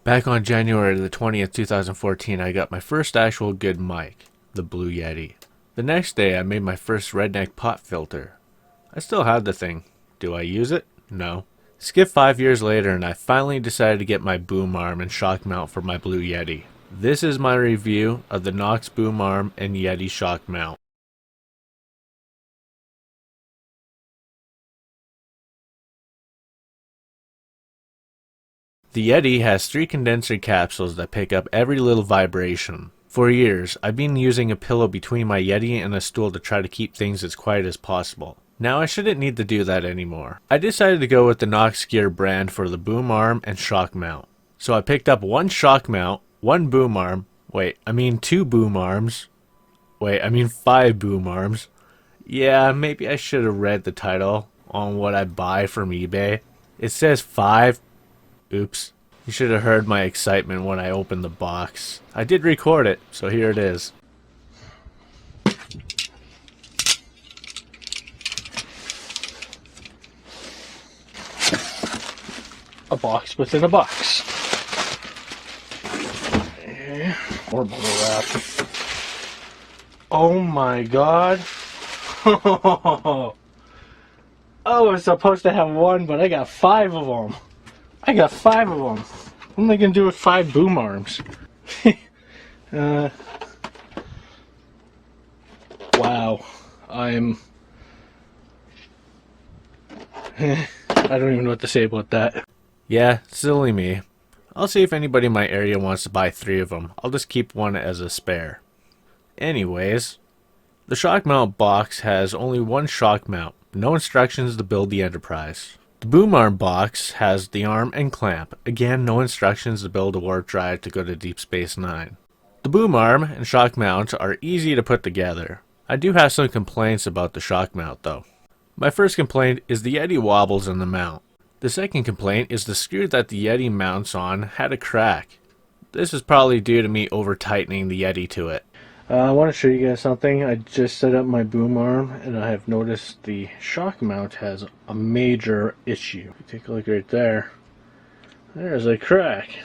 Back on January the 20th, 2014, I got my first actual good mic, the Blue Yeti. The next day, I made my first redneck pop filter. I still have the thing. Do I use it? No. Skip 5 years later and I finally decided to get my boom arm and shock mount for my Blue Yeti. This is my review of the Knox boom arm and Yeti shock mount. The Yeti has 3 condenser capsules that pick up every little vibration. For years, I've been using a pillow between my Yeti and a stool to try to keep things as quiet as possible. Now I shouldn't need to do that anymore. I decided to go with the Knox gear brand for the boom arm and shock mount. So I picked up 1 shock mount, 1 boom arm, 2 boom arms, 5 boom arms. Yeah, maybe I should have read the title on what I buy from eBay. It says 5. Oops. You should have heard my excitement when I opened the box. I did record it, so here it is. A box within a box. More bubble wrap. Oh my god. Oh, I was supposed to have 1, but I got 5 of them. I got 5 of them. What am I going to do with 5 boom arms? Wow. I don't even know what to say about that. Yeah, silly me. I'll see if anybody in my area wants to buy 3 of them. I'll just keep 1 as a spare. Anyways, the shock mount box has only 1 shock mount. No instructions to build the Enterprise. The boom arm box has the arm and clamp. Again, no instructions to build a warp drive to go to Deep Space Nine. The boom arm and shock mount are easy to put together. I do have some complaints about the shock mount though. My first complaint is the Yeti wobbles in the mount. The second complaint is the screw that the Yeti mounts on had a crack. This is probably due to me over tightening the Yeti to it. I want to show you guys something. I just set up my boom arm and I have noticed the shock mount has a major issue. If you take a look right there, there's a crack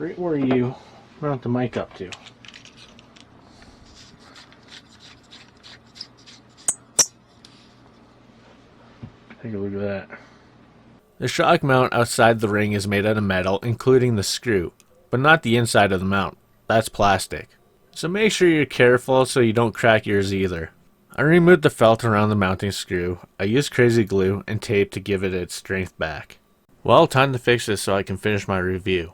right where you mount the mic up to. Take a look at that. The shock mount outside the ring is made out of metal, including the screw, but not the inside of the mount. That's plastic. So make sure you're careful so you don't crack yours either. I removed the felt around the mounting screw. I used crazy glue and tape to give it its strength back. Well, time to fix this so I can finish my review.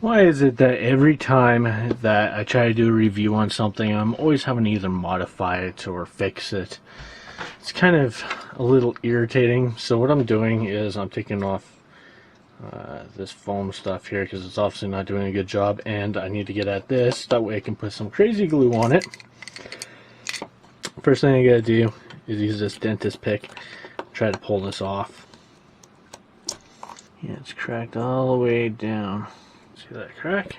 Why is it that every time that I try to do a review on something, I'm always having to either modify it or fix it? It's kind of a little irritating. So what I'm doing is I'm taking off this foam stuff here because it's obviously not doing a good job, and I need to get at this, that way I can put some crazy glue on it. First thing I gotta do is use this dentist pick, try to pull this off. Yeah, it's cracked all the way down. See that crack?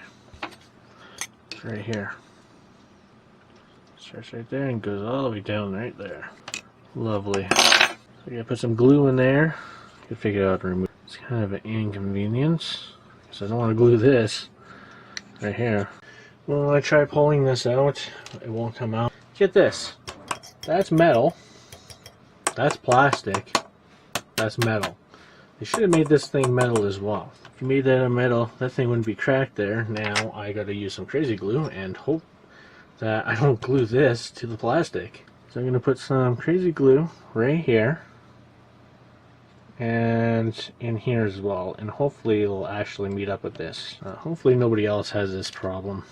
It's right here. Starts right there and goes all the way down right there. Lovely. So I gotta put some glue in there. I can figure out how to remove it. It's kind of an inconvenience because I don't want to glue this right here. Well, I try pulling this out, it won't come out. Get this. That's metal. That's plastic. That's metal. They should have made this thing metal as well. If you made that of metal, that thing wouldn't be cracked there. Now I gotta use some crazy glue and hope that I don't glue this to the plastic. So I'm gonna put some crazy glue right here and in here as well, and hopefully it'll actually meet up with this. Hopefully nobody else has this problem,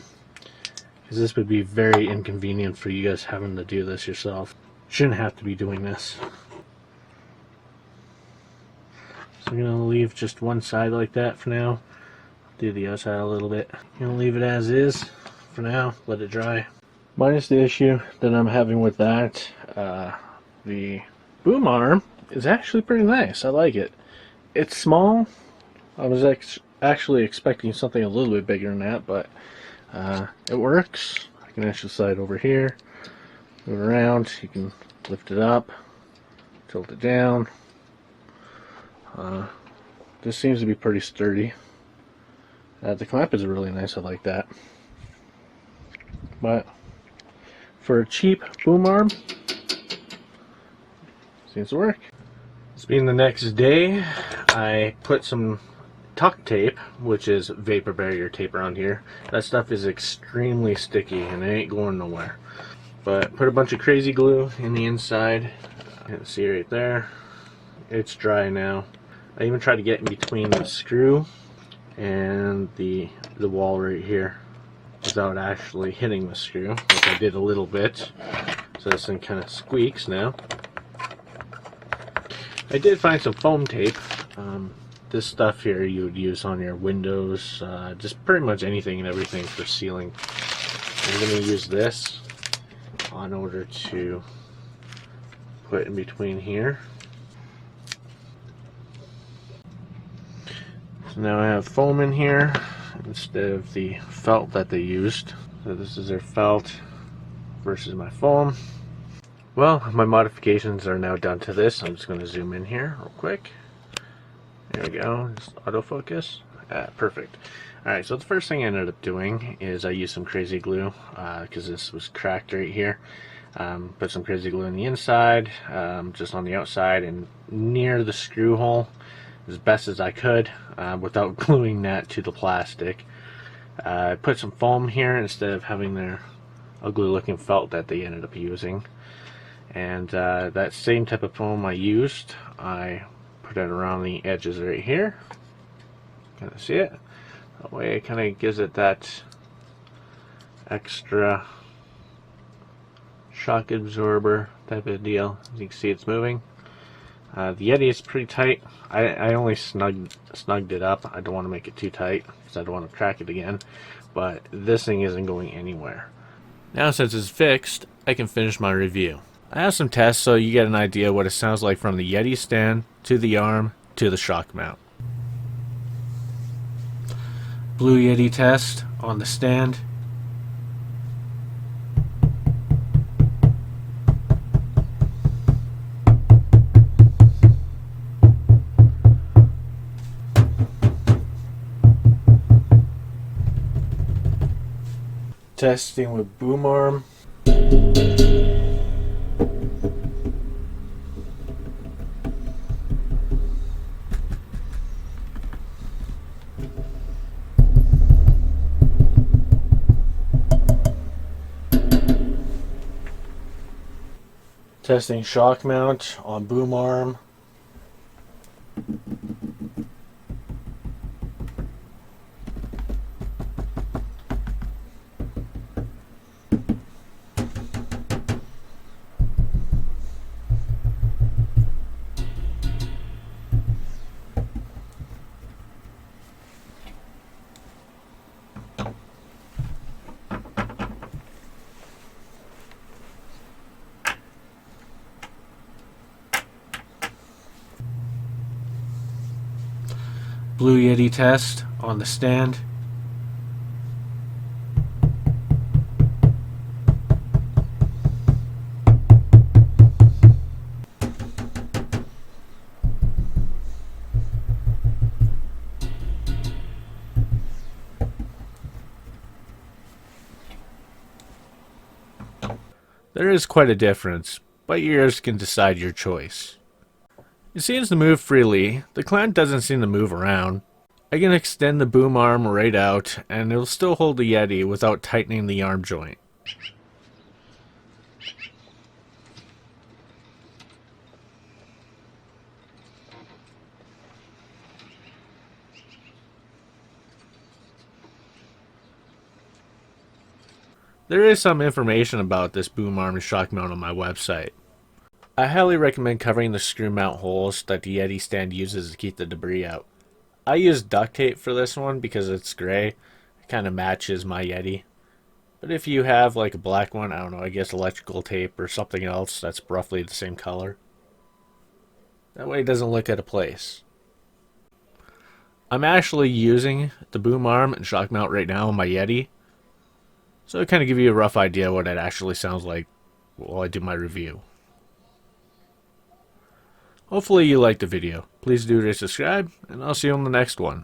because this would be very inconvenient for you guys having to do this yourself. Shouldn't have to be doing this. So I'm gonna leave just one side like that for now. Do the other side a little bit. I'm gonna leave it as is for now, let it dry. Minus the issue that I'm having with that, the boom arm is actually pretty nice. I like it. It's small. I was actually expecting something a little bit bigger than that, but it works. I can actually slide over here, move around. You can lift it up, tilt it down. This seems to be pretty sturdy. The clamp is really nice, I like that. But for a cheap boom arm, seems to work. It's been the next day. I put some tuck tape, which is vapor barrier tape around here. That stuff is extremely sticky and it ain't going nowhere. But put a bunch of crazy glue in the inside. You can see right there. It's dry now. I even tried to get in between the screw and the wall right here without actually hitting the screw, which I did a little bit. So this thing kind of squeaks now. I did find some foam tape. This stuff here you would use on your windows, just pretty much anything and everything for sealing. I'm going to use this in order to put in between here. So now I have foam in here instead of the felt that they used. So this is their felt versus my foam. Well, my modifications are now done to this. I'm just going to zoom in here real quick. There we go, just autofocus. Perfect. Alright, so the first thing I ended up doing is I used some crazy glue because this was cracked right here. Put some crazy glue on the inside, just on the outside and near the screw hole as best as I could without gluing that to the plastic. I put some foam here instead of having their ugly looking felt that they ended up using. And that same type of foam I used, I put it around the edges right here. Kind of see it? That way it kind of gives it that extra shock absorber type of deal. As you can see, it's moving. The Yeti is pretty tight. I only snugged it up. I don't want to make it too tight because I don't want to crack it again. But this thing isn't going anywhere. Now since it's fixed, I can finish my review. I have some tests so you get an idea what it sounds like from the Yeti stand to the arm to the shock mount. Blue Yeti test on the stand. Testing with Boom Arm. Testing shock mount on Boom Arm. Blue Yeti test on the stand. There is quite a difference, but yours can decide your choice. It seems to move freely. The clamp doesn't seem to move around. I can extend the boom arm right out and it'll still hold the Yeti without tightening the arm joint. There is some information about this boom arm and shock mount on my website. I highly recommend covering the screw mount holes that the Yeti stand uses to keep the debris out. I use duct tape for this one because it's gray. It kind of matches my Yeti. But if you have like a black one, I don't know, I guess electrical tape or something else that's roughly the same color. That way it doesn't look out of place. I'm actually using the boom arm and shock mount right now on my Yeti. So it kind of give you a rough idea what it actually sounds like while I do my review. Hopefully you liked the video. Please do subscribe, and I'll see you on the next one.